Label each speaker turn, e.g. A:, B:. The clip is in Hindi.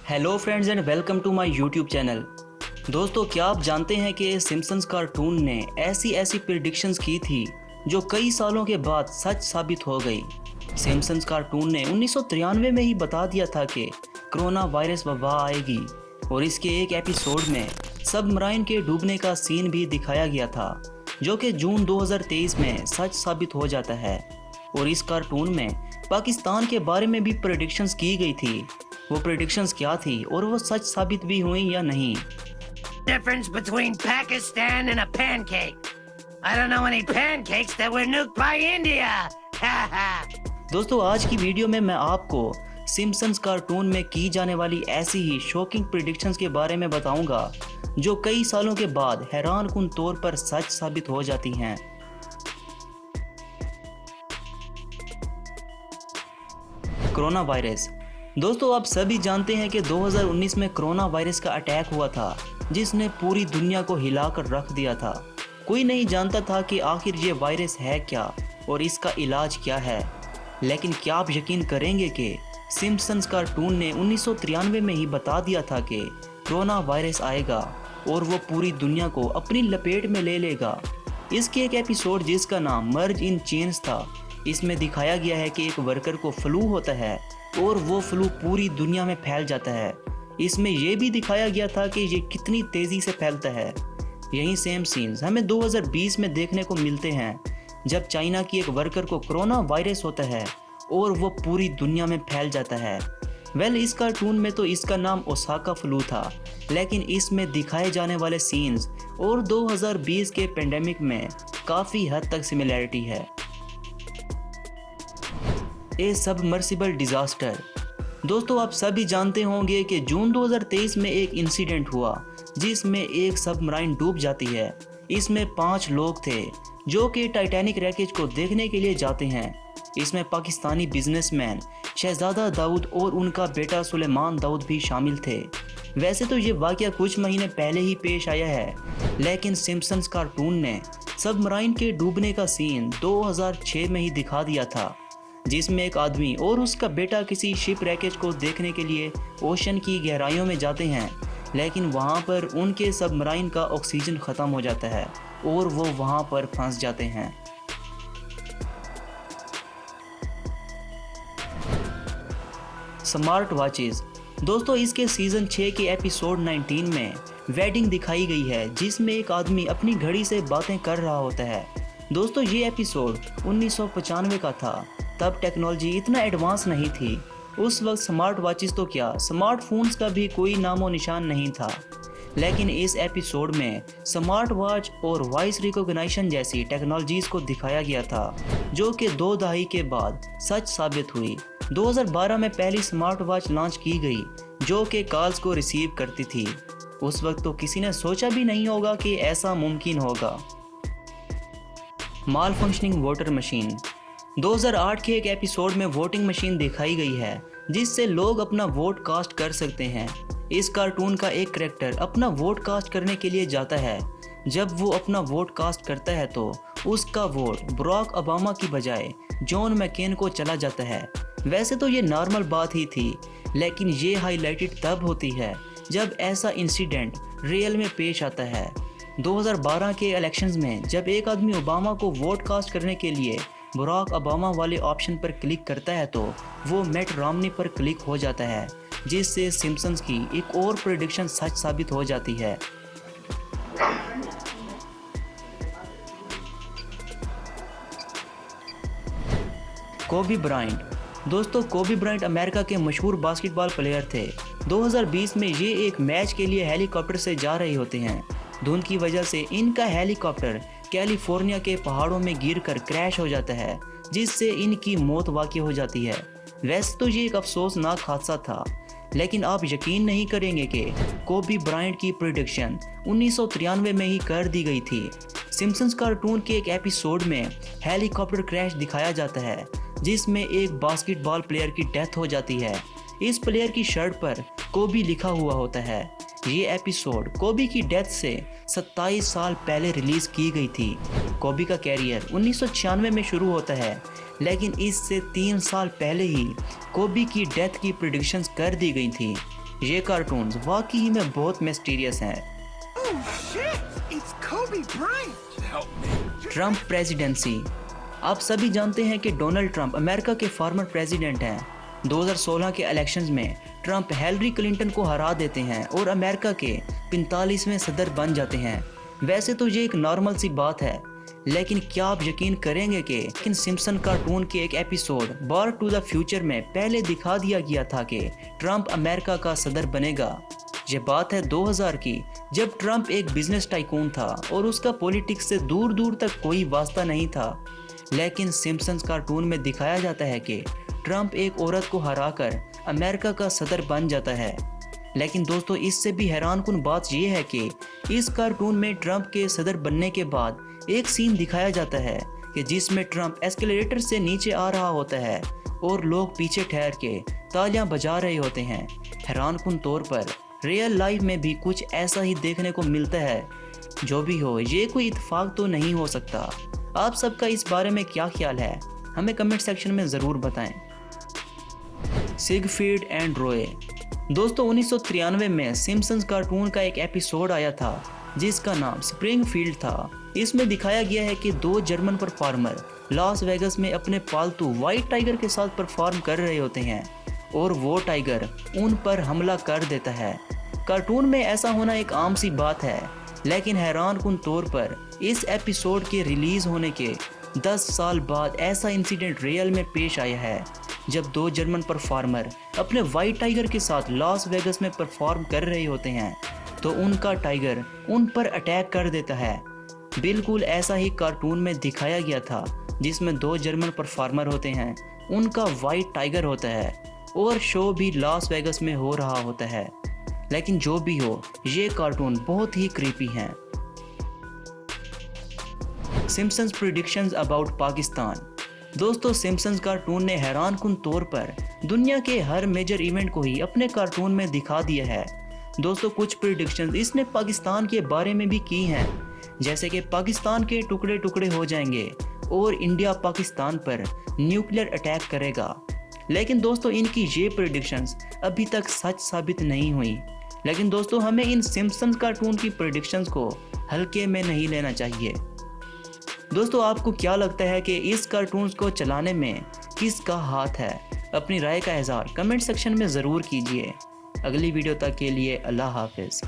A: Hello friends and welcome to my YouTube channel. दोस्तों, क्या आप जानते हैं कि सिम्पसन्स कार्टून ने ऐसी प्रिडिक्शंस की थी जो कई सालों के बाद सच साबित हो गई। सिम्पसन्स कार्टून ने 1993 में ही बता दिया था कि कोरोना वायरस वबा आएगी और इसके एक एपिसोड में सबमराइन के डूबने का सीन भी दिखाया गया था, जो कि जून 2023 में सच साबित हो जाता है। और इस कार्टून में पाकिस्तान के बारे में भी प्रेडिक्शंस की गई थी। वो प्रेडिक्शंस क्या थी और वो सच साबित भी हुई या नहीं।
B: Difference between Pakistan and a pancake. I don't know any pancakes that were nuked by India.
A: दोस्तों, आज की वीडियो में मैं आपको सिम्पसन्स कार्टून में की जाने वाली ऐसी ही शॉकिंग प्रेडिक्शंस के बारे में बताऊंगा जो कई सालों के बाद हैरानकुन तौर पर सच साबित हो जाती हैं। Corona virus. दोस्तों, आप सभी जानते हैं कि 2019 में कोरोना वायरस का अटैक हुआ था जिसने पूरी दुनिया को हिलाकर रख दिया था। कोई नहीं जानता था कि आखिर ये वायरस है क्या और इसका इलाज क्या है। लेकिन क्या आप यकीन करेंगे कि सिम्पसन्स कार्टून ने 1993 में ही बता दिया था कि कोरोना वायरस आएगा और वो पूरी दुनिया को अपनी लपेट में ले लेगा। इसके एक एपिसोड जिसका नाम मर्ज इन चेन्स था, इसमें दिखाया गया है कि एक वर्कर को फ्लू होता है और वो फ्लू पूरी दुनिया में फैल जाता है। इसमें यह भी दिखाया गया था कि ये कितनी तेज़ी से फैलता है। यही सेम सीन्स हमें 2020 में देखने को मिलते हैं, जब चाइना की एक वर्कर को कोरोना वायरस होता है और वो पूरी दुनिया में फैल जाता है। इस कार्टून में तो इसका नाम ओसाका फ्लू था, लेकिन इसमें दिखाए जाने वाले सीन्स और 2020 के पेंडेमिक में काफ़ी हद तक सिमिलैरिटी है। ए सबमर्सिबल डिजास्टर। दोस्तों, आप सभी जानते होंगे कि जून 2023 में एक इंसिडेंट हुआ जिसमें एक सबमराइन डूब जाती है। इसमें 5 लोग थे जो कि टाइटैनिक रैकेज को देखने के लिए जाते हैं। इसमें पाकिस्तानी बिजनेसमैन शहजादा दाऊद और उनका बेटा सुलेमान दाऊद भी शामिल थे। वैसे तो ये वाकया कुछ महीने पहले ही पेश आया है, लेकिन सिम्पसन्स कार्टून ने सबमराइन के डूबने का सीन 2006 में ही दिखा दिया था, जिसमें एक आदमी और उसका बेटा किसी शिप रैकेज को देखने के लिए ओशन की गहराइयों में जाते हैं, लेकिन वहां पर उनके सबमराइन का ऑक्सीजन ख़त्म हो जाता है और वो वहां पर फंस जाते हैं। Smart watches. दोस्तों, इसके सीज़न 6 के एपिसोड 19 में वेडिंग दिखाई गई है, जिसमें एक आदमी अपनी घड़ी से बातें कर रहा होता है। दोस्तों, ये एपिसोड 1995 का था। तब टेक्नोलॉजी इतना एडवांस नहीं थी। उस वक्त स्मार्ट वॉचेस तो क्या, स्मार्टफोन्स का भी कोई नामो निशान नहीं था। लेकिन इस एपिसोड में स्मार्ट वॉच और वॉइस रिकॉग्निशन जैसी टेक्नोलॉजीज को दिखाया गया था, जो कि 2 दहाई के बाद सच साबित हुई। 2012 में पहली स्मार्ट वॉच लॉन्च की गई जो कि कॉल्स को रिसीव करती थी। उस वक्त तो किसी ने सोचा भी नहीं होगा कि ऐसा मुमकिन होगा। माल फंक्शनिंग वोटर मशीन। 2008 के एक एपिसोड में वोटिंग मशीन दिखाई गई है जिससे लोग अपना वोट कास्ट कर सकते हैं। इस कार्टून का एक कैरेक्टर अपना वोट कास्ट करने के लिए जाता है। जब वो अपना वोट कास्ट करता है तो उसका वोट बराक ओबामा की बजाय जॉन मैकेन को चला जाता है। वैसे तो ये नॉर्मल बात ही थी, लेकिन ये हाईलाइटेड तब होती है जब ऐसा इंसिडेंट रियल में पेश आता है। 2012 के इलेक्शंस में जब एक आदमी ओबामा को वोट कास्ट करने के लिए बराक ओबामा वाले ऑप्शन पर क्लिक करता है तो वो मैट रोमनी पर क्लिक हो जाता है, जिससे सिम्पसन्स की एक और प्रेडिक्शन सच साबित हो जाती है। कोबी ब्रायंट। दोस्तों, कोबी ब्रायंट अमेरिका के मशहूर बास्केटबॉल प्लेयर थे। 2020 में ये एक मैच के लिए हेलीकॉप्टर से जा रहे होते हैं। धुंध की वजह से इनका हेलीकॉप्टर कैलिफोर्निया के पहाड़ों में गिरकर क्रैश हो जाता है, जिससे इनकी मौत वाक़ई हो जाती है। वैसे तो ये एक अफसोसनाक हादसा था, लेकिन आप यकीन नहीं करेंगे कि कोबी ब्रायंट की प्रेडिक्शन 1993 में ही कर दी गई थी। सिम्पसन्स कार्टून के एक एपिसोड में हेलीकॉप्टर क्रैश दिखाया जाता है, जिसमें एक बास्केटबॉल प्लेयर की डेथ हो जाती है। इस प्लेयर की शर्ट पर कोबी लिखा हुआ होता है। ये एपिसोड कोबी की डेथ से 27 साल पहले रिलीज की गई थी। कोबी का कैरियर 1996 में शुरू होता है, लेकिन इससे 3 साल पहले ही कोबी की डेथ की प्रेडिक्शंस कर दी गई थी। ये कार्टून्स वाकई में बहुत मिस्टीरियस हैं।
C: Oh shit! It's Kobe Bryant! Help me.
A: Trump presidency. आप सभी जानते हैं कि डोनाल्ड ट्रंप अमेरिका के फॉर्मर प्रेसिडेंट हैं। 2016 के इलेक्शंस में ट्रंप हिलरी क्लिंटन को हरा देते हैं और अमेरिका के 45वें सदर बन जाते हैं। वैसे तो ये एक नॉर्मल सी बात है, लेकिन क्या आप यकीन करेंगे कि सिम्पसन कार्टून के एक episode back to the future में पहले दिखा दिया गया था कि ट्रंप अमेरिका का सदर बनेगा। ये बात है 2000 की, जब ट्रंप एक बिजनेस टाइकून था और उसका पॉलिटिक्स से दूर दूर तक कोई वास्ता नहीं था। लेकिन सिम्पसन्स कार्टून में दिखाया जाता है कि ट्रंप एक औरत को हराकर अमेरिका का सदर बन जाता है। लेकिन दोस्तों, इससे भी हैरानकुन बात यह है कि इस कार्टून में ट्रंप के सदर बनने के बाद एक सीन दिखाया जाता है कि जिसमें ट्रंप एस्केलेटर से नीचे आ रहा होता है और लोग पीछे ठहर के तालियां बजा रहे होते हैं। हैरानकुन तौर पर रियल लाइफ में भी कुछ ऐसा ही देखने को मिलता है। जो भी हो, ये कोई इत्तेफाक तो नहीं हो सकता। आप सबका इस बारे में क्या ख्याल है, हमें कमेंट सेक्शन में ज़रूर बताएं। Siegfried and Roy. दोस्तों, 1993 में सिम्पसन्स कार्टून का एक एपिसोड आया था जिसका नाम स्प्रिंगफील्ड था। इसमें दिखाया गया है कि दो जर्मन परफॉर्मर लॉस वेगस में अपने पालतू व्हाइट टाइगर के साथ परफॉर्म कर रहे होते हैं और वो टाइगर उन पर हमला कर देता है। कार्टून में ऐसा होना एक आम सी बात है, लेकिन हैरानकुन तौर पर इस एपिसोड के रिलीज होने के 10 साल बाद ऐसा इंसिडेंट रियल में पेश आया है, जब दो जर्मन परफॉर्मर अपने व्हाइट टाइगर के साथ लॉस वेगस में परफॉर्म कर रहे होते हैं तो उनका टाइगर उन पर अटैक कर देता है। बिल्कुल ऐसा ही कार्टून में दिखाया गया था, जिसमें दो जर्मन परफॉर्मर होते हैं, उनका व्हाइट टाइगर होता है और शो भी लॉस वेगस में हो रहा होता है। लेकिन जो भी हो, ये कार्टून बहुत ही क्रीपी हैं। Simpsons predictions about Pakistan. दोस्तों, सिम्पसन्स कार्टून ने हैरानकुन तौर पर दुनिया के हर मेजर इवेंट को ही अपने कार्टून में दिखा दिया है। दोस्तों, कुछ प्रेडिक्शंस इसने पाकिस्तान के बारे में भी की हैं, जैसे कि पाकिस्तान के टुकड़े टुकड़े हो जाएंगे और इंडिया पाकिस्तान पर न्यूक्लियर अटैक करेगा। लेकिन दोस्तों, इनकी ये प्रेडिक्शंस अभी तक सच साबित नहीं हुई। लेकिन दोस्तों, हमें इन सिम्पसन्स कार्टून की प्रेडिक्शंस को हल्के में नहीं लेना चाहिए। दोस्तों, आपको क्या लगता है कि इस कार्टून्स को चलाने में किसका हाथ है? अपनी राय का इज़हार कमेंट सेक्शन में ज़रूर कीजिए। अगली वीडियो तक के लिए अल्लाह हाफिज़।